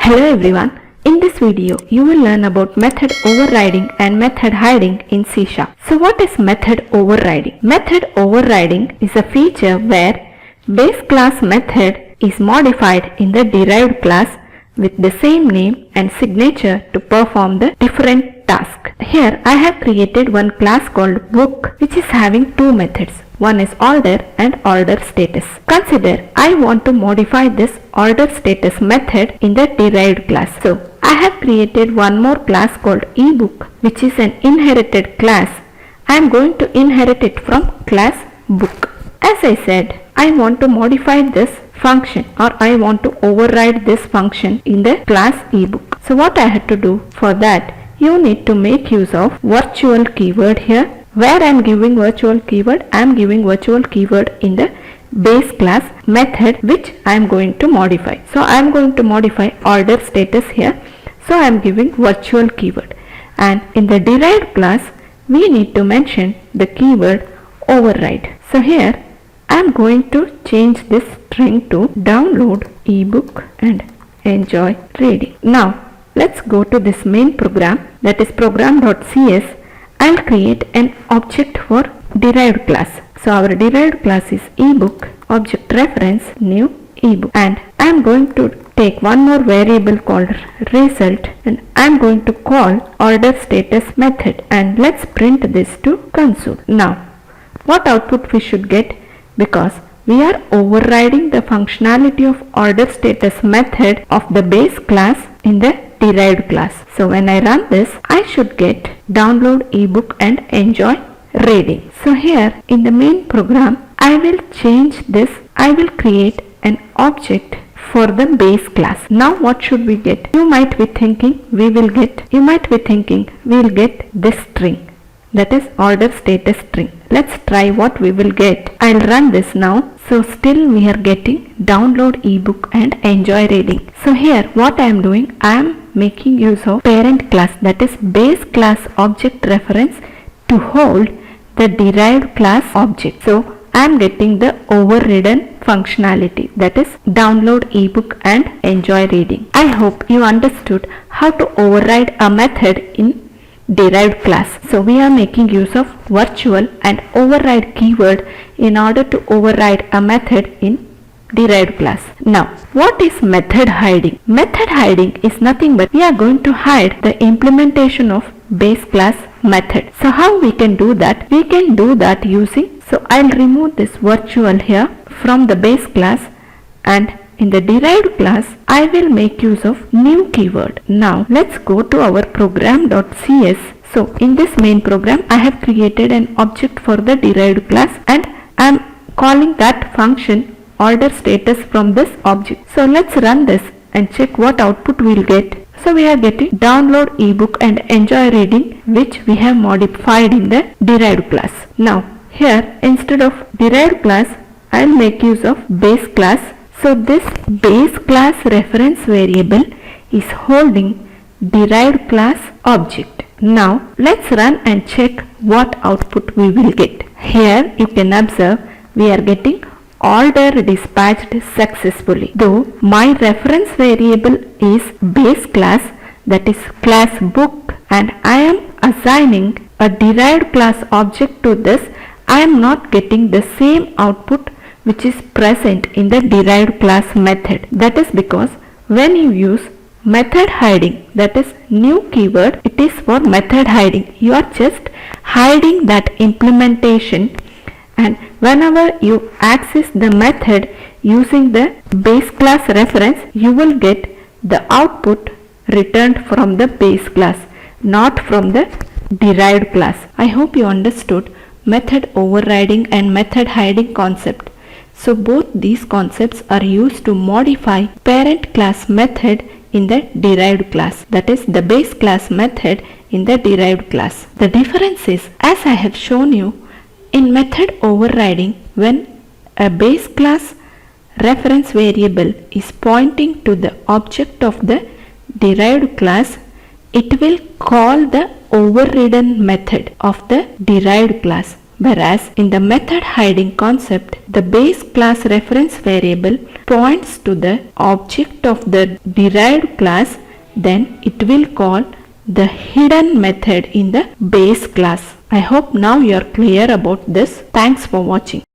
Hello everyone. In this video, you will learn about method overriding and method hiding in C#. So what is method overriding? Method overriding is a feature where base class method is modified in the derived class with the same name and signature to perform the different task. Here I have created one class called book which is having two methods. One is order and order status. Consider I want to modify this order status method in the derived class. So I have created one more class called ebook which is an inherited class. I am going to inherit it from class book. As I said, I want to modify this function or I want to override this function in the class ebook. So what I had to do for that, you need to make use of virtual keyword here. Where I am giving virtual keyword, I am giving virtual keyword in the base class method which I am going to modify. So I am going to modify order status here. So I am giving virtual keyword. And in the derived class, we need to mention the keyword override. So here I am going to change this string to download ebook and enjoy reading. Now let's go to this main program, that is program.cs. I'll create an object for derived class. So our derived class is ebook, object reference, new ebook, and I'm going to take one more variable called result and I'm going to call order status method, and let's print this to console. Now what output we should get, because we are overriding the functionality of order status method of the base class in the derived class. So when I run this, I should get download ebook and enjoy reading. So here in the main program, I will change this. I will create an object for the base class. Now what should we get? You might be thinking we will get this string, that is order status string. Let's try what we will get. I'll run this now. So still we are getting download ebook and enjoy reading. So here what I am doing, I am making use of parent class, that is base class object reference to hold the derived class object. So I am getting the overridden functionality, that is download ebook and enjoy reading. I hope you understood how to override a method in derived class. So we are making use of virtual and override keyword in order to override a method in derived class. Now what is method hiding? Method hiding is nothing but we are going to hide the implementation of base class method. So how we can do that? We can do that using, so I'll remove this virtual here from the base class, and in the derived class, I will make use of new keyword. Now let's go to our program.cs. So in this main program, I have created an object for the derived class and I am calling that function order status from this object. So let's run this and check what output we will get. So we are getting download ebook and enjoy reading, which we have modified in the derived class. Now here instead of derived class, I will make use of base class. So this base class reference variable is holding derived class object. Now let's run and check what output we will get. Here you can observe we are getting order dispatched successfully. Though my reference variable is base class, that is class book, and I am assigning a derived class object to this, I am not getting the same output which is present in the derived class method. That is because when you use method hiding, that is new keyword, it is for method hiding. You are just hiding that implementation, and whenever you access the method using the base class reference, you will get the output returned from the base class, not from the derived class. I hope you understood method overriding and method hiding concept. So both these concepts are used to modify parent class method in the derived class, that is the base class method in the derived class. The difference is, as I have shown you, in method overriding, when a base class reference variable is pointing to the object of the derived class, it will call the overridden method of the derived class. Whereas in the method hiding concept, the base class reference variable points to the object of the derived class, then it will call the hidden method in the base class. I hope now you are clear about this. Thanks for watching.